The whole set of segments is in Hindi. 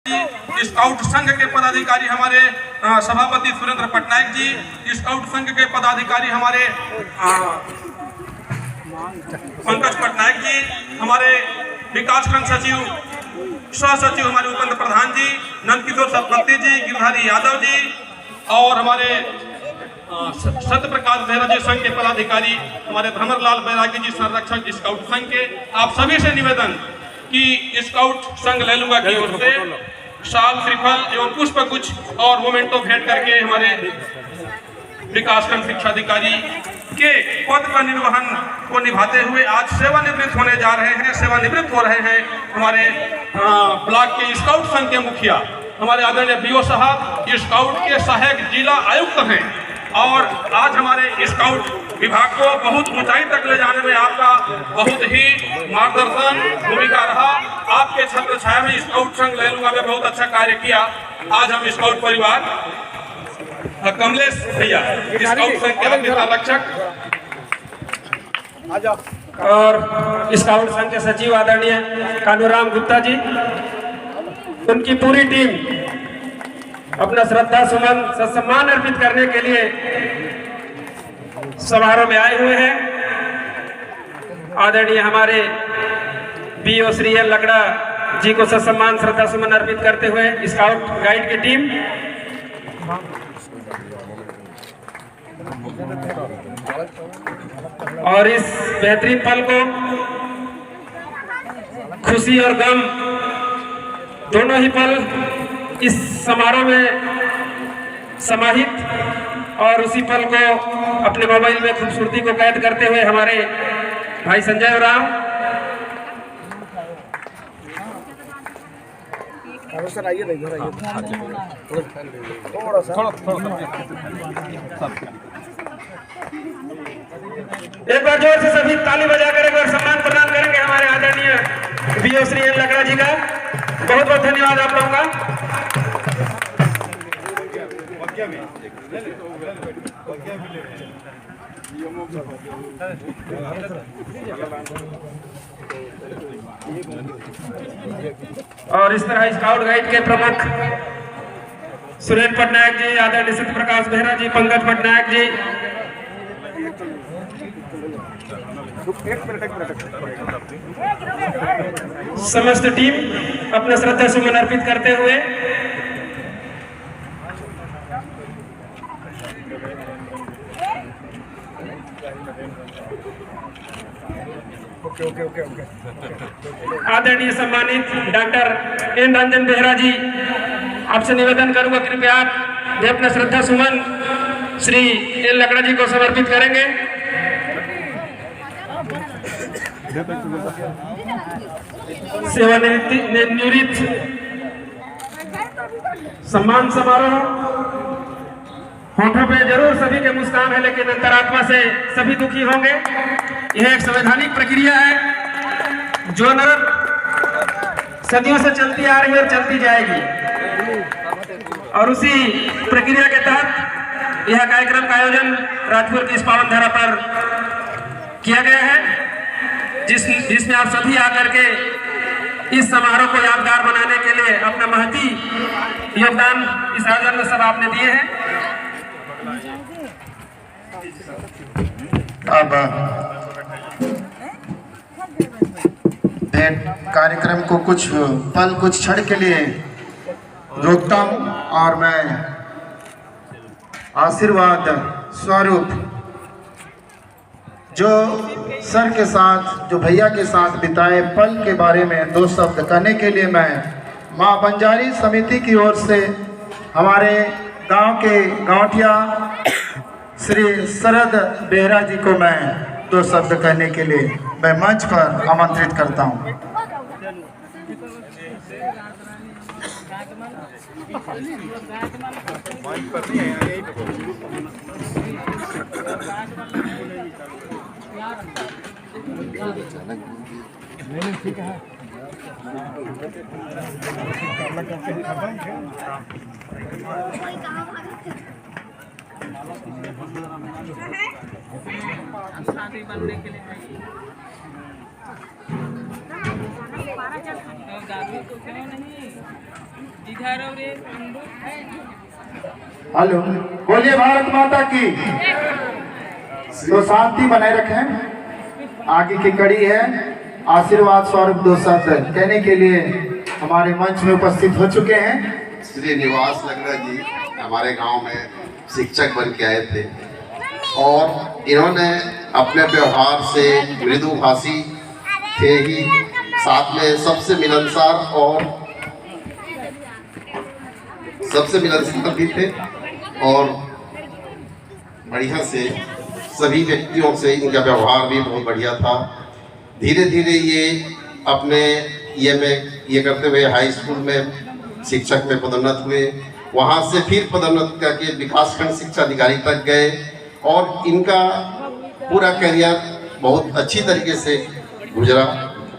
स्काउट संघ के पदाधिकारी हमारे सभापति सुरेंद्र पटनायक जी, स्काउट संघ के पदाधिकारी हमारे पंकज पटनायक जी, हमारे विकासखंड सचिव सह सचिव हमारे उपेंद्र प्रधान जी, नंदकिशोर सतपति जी, गिरधारी यादव जी और हमारे सत्यप्रकाश बेहरा जी संघ के पदाधिकारी हमारे भ्रमरलाल बैरागी जी संरक्षक स्काउट संघ के, आप सभी से निवेदन कि स्काउट संघ लेलुंगा की ओर से शाल, श्रीफल एवं पुष्प गुच्छ और मोमेंटो भेंट करके हमारे विकासखंड शिक्षा अधिकारी के पद का निर्वहन को निभाते हुए आज सेवानिवृत्त होने जा रहे हैं, सेवानिवृत्त हो रहे हैं हमारे ब्लॉक के स्काउट संघ के मुखिया हमारे आदरणीय बीओ साहब, स्काउट के सहायक जिला आयुक्त हैं और आज हमारे स्काउट विभाग को बहुत ऊंचाई तक ले जाने में आपका बहुत ही मार्गदर्शन भूमिका रहा। आपके छत्र छाया में स्काउट संघ लेलुंगा में बहुत अच्छा कार्य किया। आज हम स्काउट परिवार कमलेश भैया स्काउट संघ के संरक्षक और स्काउट संघ के सचिव आदरणीय कानूराम गुप्ता जी, उनकी पूरी टीम अपना श्रद्धा सुमन सम्मान अर्पित करने के लिए समारोह में आए हुए हैं। आदरणीय हमारे बीओ श्री एल लकड़ा जी को सम्मान श्रद्धा सुमन अर्पित करते हुए स्काउट गाइड की टीम और इस बेहतरीन पल को खुशी और गम दोनों ही पल इस समारोह में समाहित और उसी पल को अपने मोबाइल में खूबसूरती को कैद करते हुए हमारे भाई संजय राम सर आइए थोड़ा सा एक बार जोर से सभी ताली बजाकर एक बार सम्मान प्रदान करेंगे हमारे आदरणीय बीओ श्री एल लकड़ा जी का। बहुत बहुत धन्यवाद आप लोगों का। और इस तरह स्काउट गाइड के प्रमुख सुरेंद्र पटनायक जी, आदरणीय सत्यप्रकाश बेहरा जी, पंकज पटनायक जी, समस्त टीम अपना श्रद्धा सुमन अर्पित करते हुए आदरणीय सम्मानित डॉक्टर एन रंजन बेहरा जी, आपसे निवेदन करूंगा कृपया आप अपना श्रद्धा सुमन श्री एल लकड़ा जी को समर्पित करेंगे। सेवानिवृत्त सम्मान समारोह होठों पे जरूर सभी के मुस्कान है, लेकिन अंतरात्मा से सभी दुखी होंगे। यह एक संवैधानिक प्रक्रिया है जो सदियों से चलती आ रही है और चलती जाएगी और उसी प्रक्रिया के तहत यह कार्यक्रम का आयोजन राजपुर की इस पावन धरा पर किया गया है, जिसमें आप सभी आकर के इस समारोह को यादगार बनाने के लिए अपना महती योगदान इस आयोजन में सब आपने दिए हैं। अब कार्यक्रम को कुछ पल कुछ क्षण के लिए रोकता हूं और मैं आशीर्वाद स्वरूप जो सर के साथ, जो भैया के साथ बिताए पल के बारे में दो शब्द कहने के लिए मैं मां बंजारी समिति की ओर से हमारे गांव के गांवटिया श्री शरद बेहरा जी को मैं दो शब्द कहने के लिए मैं मंच पर आमंत्रित करता हूं। शादी बनने के लिए जादू तो क्यों नहीं हेलो, बोलिए भारत माता की। तो शांति बनाए रखें। आगे की कड़ी है आशीर्वाद स्वरूप दो शब्द कहने के लिए हमारे मंच में उपस्थित हो चुके हैं। श्री निवास लकड़ा जी हमारे गांव में शिक्षक बन के आए थे और इन्होंने अपने व्यवहार से मृदुभाषी थे ही, साथ में सबसे मिलनसार भी थे और बढ़िया से सभी व्यक्तियों से इनका व्यवहार भी बहुत बढ़िया था। धीरे धीरे ये अपने ये करते हुए हाई स्कूल में शिक्षक में पदोन्नत हुए, वहाँ से फिर पदोन्नत करके विकासखंड शिक्षा अधिकारी तक गए और इनका पूरा करियर बहुत अच्छी तरीके से गुजरा।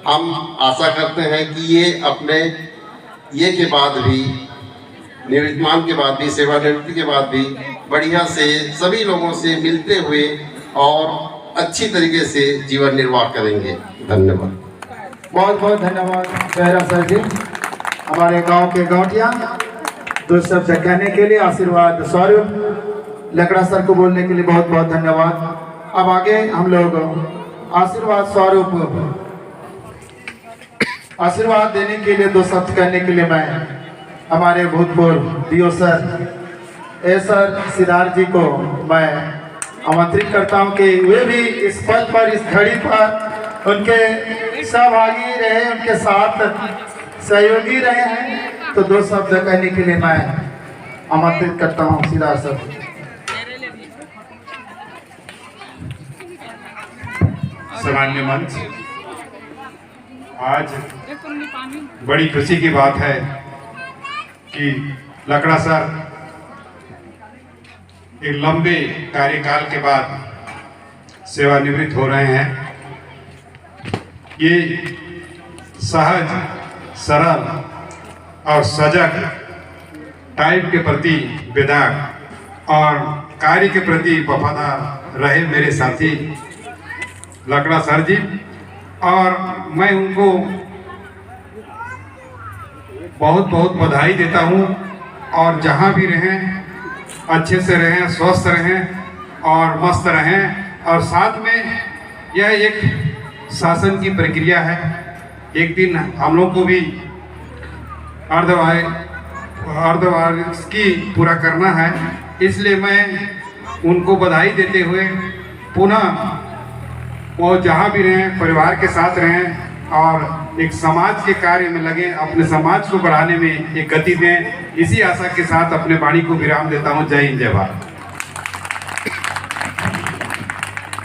हम आशा करते हैं कि ये अपने के बाद भी निवृत्तमान के बाद भी सेवानिवृत्ति के बाद भी बढ़िया से सभी लोगों से मिलते हुए और अच्छी तरीके से जीवन निर्वाह करेंगे। धन्यवाद। बहुत बहुत धन्यवाद जयरा सर जी, हमारे गांव के गौटिया। दो शब्द कहने के लिए आशीर्वाद स्वरूप लकड़ा सर को बोलने के लिए बहुत बहुत धन्यवाद। अब आगे हम लोग आशीर्वाद स्वरूप आशीर्वाद देने के लिए दो शब्द कहने के लिए मैं हमारे भूतपूर्व डीओ सर सिद्धार्थ जी को मैं आमंत्रित करता हूं कि वे भी इस पद पर, इस घड़ी पर उनके सहभागी रहे, उनके साथ सहयोगी रहे हैं। तो दो शब्द कहने के लिए मैं आमंत्रित करता हूं सिद्धार्थ सर। सम्माननीय मंच, आज बड़ी खुशी की बात है कि लकड़ा सर एक लंबे कार्यकाल के बाद सेवानिवृत्त हो रहे हैं। ये सहज, सरल और सजग टाइप के प्रति बेदाग और कार्य के प्रति वफादार रहे मेरे साथी लकड़ा सर जी, और मैं उनको बहुत बहुत बधाई देता हूँ। और जहाँ भी रहें अच्छे से रहें, स्वस्थ रहें और मस्त रहें। और साथ में यह एक शासन की प्रक्रिया है, एक दिन हम लोग को भी अर्धवार्षिकी पूरा करना है। इसलिए मैं उनको बधाई देते हुए पुनः वो जहाँ भी रहें परिवार के साथ रहें और एक समाज के कार्य में लगे, अपने समाज को बढ़ाने में एक गति दें। इसी आशा के साथ अपने वाणी को विराम देता हूँ। जय हिंद, जय भारत।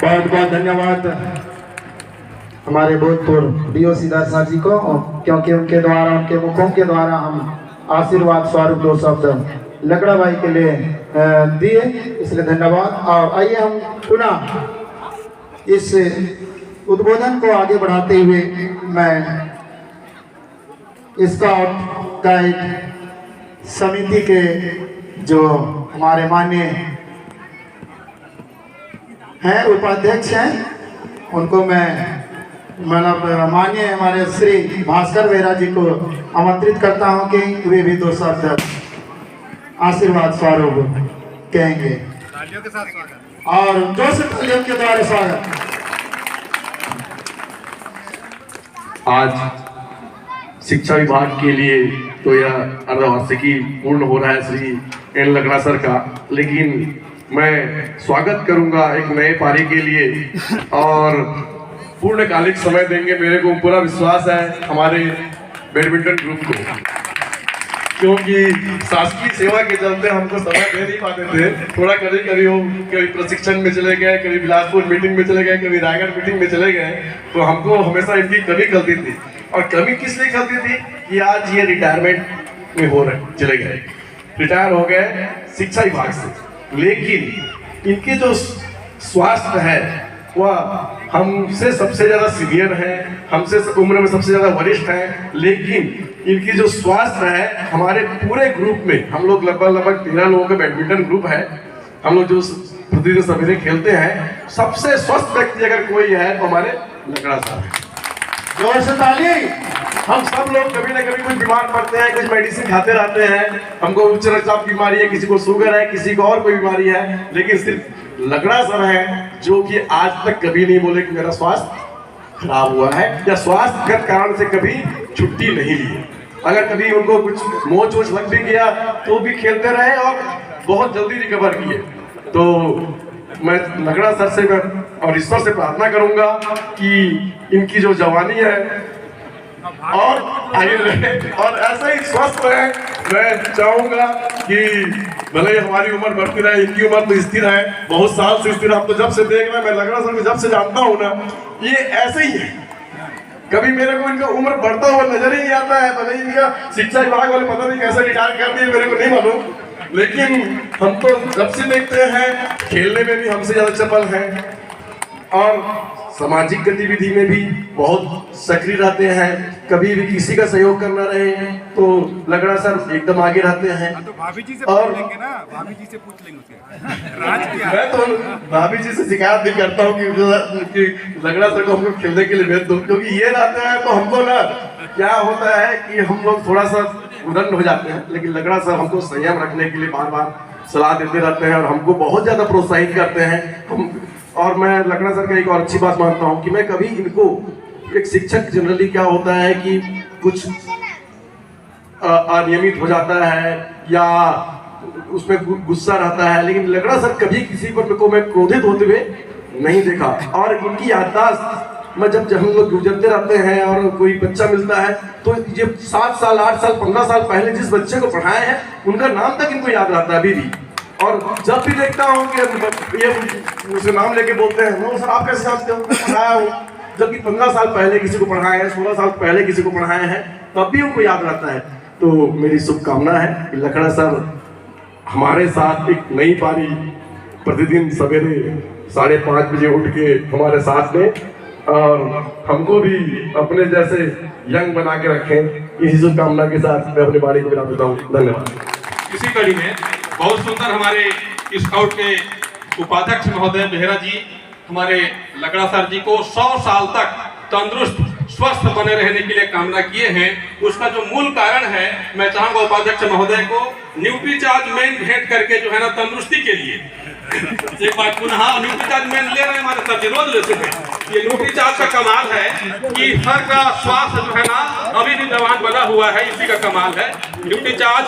बहुत बहुत धन्यवाद हमारे भूतपूर्व डीओ सिद्धार्थ सर जी को, क्योंकि उनके द्वारा, उनके मुखों के द्वारा हम आशीर्वाद स्वरूप दो शब्द लकड़ा भाई के लिए दिए, इसलिए धन्यवाद। और आइए हम पुनः इस उद्बोधन को आगे बढ़ाते हुए मैं स्काउट गाइड समिति के जो हमारे माननीय हैं, उपाध्यक्ष हैं, उनको मैं मतलब माननीय हमारे श्री भास्कर बेरा जी को आमंत्रित करता हूं कि वे भी दो शब्द आशीर्वाद स्वरूप कहेंगे। तालियों के साथ स्वागत और जोश से तालियों के द्वारा स्वागत। आज शिक्षा विभाग के लिए तो यह अर्धवार्षिकी पूर्ण हो रहा है श्री एन लकड़ा सर का, लेकिन मैं स्वागत करूंगा एक नए पारी के लिए और पूर्णकालिक समय देंगे। मेरे को पूरा विश्वास है हमारे बैडमिंटन ग्रुप को, क्योंकि शासकीय सेवा के चलते हमको समय दे नहीं पाते थे। थोड़ा कभी प्रशिक्षण में चले गए, कभी बिलासपुर मीटिंग में चले गए, कभी रायगढ़ मीटिंग में चले गए, तो हमको हमेशा इनकी कमी खलती थी। और कमी किस लिए खलती थी कि आज ये रिटायरमेंट में चले गए, रिटायर हो गए शिक्षा विभाग से, लेकिन इनके जो स्वास्थ्य है वह हमसे सबसे ज़्यादा सीनियर है, हमसे उम्र में सबसे ज़्यादा वरिष्ठ है, लेकिन इनकी जो स्वास्थ्य है हमारे पूरे ग्रुप में, हम लोग लगभग 13 लोगों का बैडमिंटन ग्रुप है, हम लोग जो प्रतिदिन सवेरे खेलते हैं, सबसे स्वस्थ व्यक्ति अगर कोई है तो हमारे लकड़ा साहब है। जोर से ताली। हम सब लोग कभी ना कभी कुछ बीमार पड़ते हैं, कुछ मेडिसिन खाते रहते हैं, हमको उच्च रक्तचाप की बीमारी है, किसी को शुगर है, किसी को और कोई बीमारी है, लेकिन सिर्फ लकड़ा सर है जो कि आज तक कभी नहीं बोले कि मेरा स्वास्थ्य खराब हुआ है या स्वास्थ्यगत कारण से कभी छुट्टी नहीं ली। अगर कभी उनको कुछ मोच वोच लग भी गया तो भी खेलते रहे और बहुत जल्दी रिकवर किए। तो मैं लकड़ा सर से और ईश्वर से प्रार्थना करूंगा कि इनकी जो जवानी है और आगे रहे और ऐसे ही स्वस्थ रहे। मैं चाहूंगा कि भले ही हमारी उम्र बढ़ती रहे, इनकी उम्र तो स्थिर है, बहुत साल से स्थिर। आप तो जब से देख रहे हैं, मैं लकड़ा सर को जब से जानता हूँ ना, ये ऐसे ही है। कभी मेरे को इनका उम्र बढ़ता हुआ नजर ही नहीं आता है। भले ही इनका शिक्षा विभाग वाले पता नहीं कैसे रिटायर कर दिए, मेरे को नहीं मालूम, लेकिन हम तो जब से देखते हैं खेलने में भी हमसे ज्यादा चपल हैं और सामाजिक गतिविधि में भी बहुत सक्रिय रहते हैं। कभी भी किसी का सहयोग करना रहे तो लकड़ा सर एकदम आगे रहते हैं। तो भाभी जी से और पूछ लेंगे ना, भाभी जी से पूछ लेंगे उसके राज क्या है? मैं तो भाभी जी से शिकायत भी करता हूँ कि लकड़ा सर को हमको खेलने के लिए भेज दो, क्योंकि ये रहते हैं तो हमको ना क्या होता है कि हम लोग थोड़ा सा उदंड हो जाते हैं, लेकिन लकड़ा सर हमको संयम रखने के लिए बार बार सलाह देते रहते हैं और हमको बहुत ज्यादा प्रोत्साहित करते हैं। और मैं लकड़ा सर का एक और अच्छी बात मानता हूँ कि मैं कभी इनको, एक शिक्षक जनरली क्या होता है कि कुछ अनियमित हो जाता है या उसमें गुस्सा रहता है, लेकिन लकड़ा सर कभी किसी पर को मैं क्रोधित होते हुए नहीं देखा। और इनकी याददाश्त, मैं जब हम लोग गुजरते रहते हैं और कोई बच्चा मिलता है तो ये 7 साल 8 साल 15 साल पहले जिस बच्चे को पढ़ाए हैं उनका नाम तक इनको याद रहता है अभी भी। और जब भी देखता हूँ कि ये उसका नाम लेके बोलते हैं, वो सर आप कैसे जानते हो, मैं पढ़ाया हूँ। जबकि 15 साल पहले किसी को पढ़ाए हैं, 16 साल पहले किसी को पढ़ाए हैं, तब भी उनको याद रहता है। तो मेरी शुभकामना है कि लकड़ा सर हमारे साथ एक नई पारी प्रतिदिन सवेरे 5:30 बजे उठ के हमारे साथ में और हमको भी अपने जैसे यंग बना के रखें। इसी शुभकामना के साथ मैं अपनी वाणी को विराम देता हूँ। धन्यवाद। इसी कड़ी में बहुत सुंदर हमारे स्काउट के उपाध्यक्ष महोदय बेहरा जी हमारे लकड़ा सर जी को 100 साल तक तंदुरुस्त स्वस्थ बने रहने के लिए कामना किए हैं। उसका जो मूल कारण है, मैं चाहूंगा उपाध्यक्ष महोदय को न्यूट्रीचार्ज मेन भेंट करके जो है ना तंदुरुस्ती के लिए एक बार पुनः न्यूट्रीचार्ज मेन ले रहे हैं हमारे सर जी, रोज लेते हैं। ये न्यूट्रीचार्ज का कमाल है कि सर का स्वास्थ्य जो है ना अभी भी जवान बना हुआ है, इसी का कमाल है। न्यूट्रीचार्ज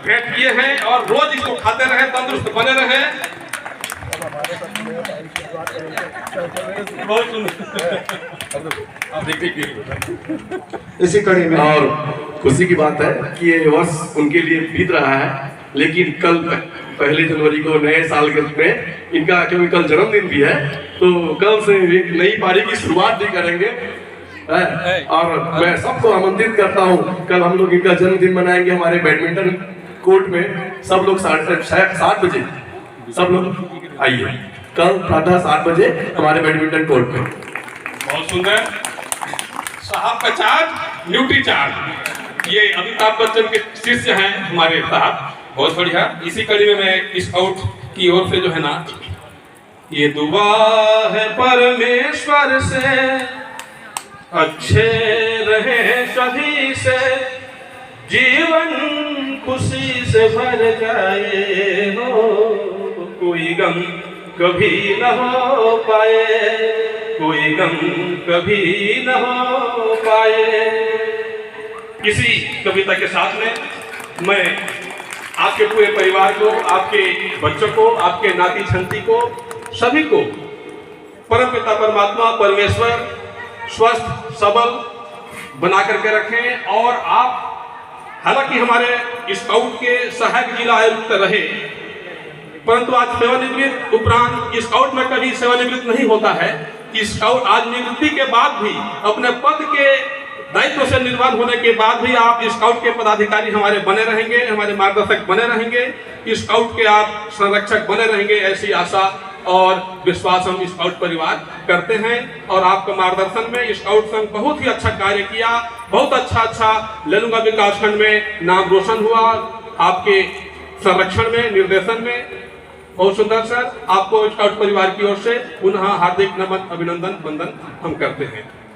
भेंट किए हैं और रोज इसको खाते रहे, तंदुरुस्त बने रहे। बहुत इसी कड़ी में और खुशी की बात है कि ये वर्ष उनके लिए बीत रहा है, लेकिन कल 1 जनवरी को नए साल के में इनका, क्योंकि कल जन्मदिन भी है, तो कल से एक नई पारी की शुरुआत भी करेंगे। और मैं सबको आमंत्रित करता हूँ, कल हम लोग इनका जन्मदिन मनाएंगे हमारे बैडमिंटन कोर्ट में। सब लोग 7 बजे सब लोग आइए, कल प्रातः 7 बजे हमारे बैडमिंटन कोर्ट में। बहुत सुंदर साहब का चार्ज न्यूट्री चार्ज, ये अमिताभ बच्चन के शिष्य हैं हमारे साहब, बहुत बढ़िया। इसी कड़ी में मैं स्काउट की ओर से जो है ना, ये दुआ है परमेश्वर से अच्छे रहे सभी से, जीवन खुशी से भर जाए हो, कोई गम कभी न हो पाए, कोई गम कभी न हो पाए। इसी कविता के साथ में मैं आपके पूरे परिवार को, आपके बच्चों को, आपके नाती छंती को, सभी को परमपिता परमात्मा परमेश्वर स्वस्थ सबल बना करके रखें। और आप हालांकि हमारे स्काउट के सहायक जिला आयुक्त रहे, परंतु आज सेवानिवृत्त उपरांत स्काउट में कभी सेवानिवृत्त नहीं होता है कि स्काउट आज निवृत्ति के बाद भी अपने पद के दायित्व से निर्वाह होने के बाद भी आप स्काउट के पदाधिकारी हमारे बने रहेंगे, हमारे मार्गदर्शक बने रहेंगे, स्काउट के आप संरक्षक बने रहेंगे, ऐसी आशा और विश्वास हम स्काउट परिवार करते हैं। और आपके मार्गदर्शन में स्काउट संघ बहुत ही अच्छा कार्य किया, बहुत अच्छा लेलुंगा विकास खंड में नाम रोशन हुआ, आपके संरक्षण में, निर्देशन में। बहुत सुंदर सर, आपको स्काउट परिवार की ओर से पुनः हार्दिक नमन, अभिनंदन, वंदन हम करते हैं।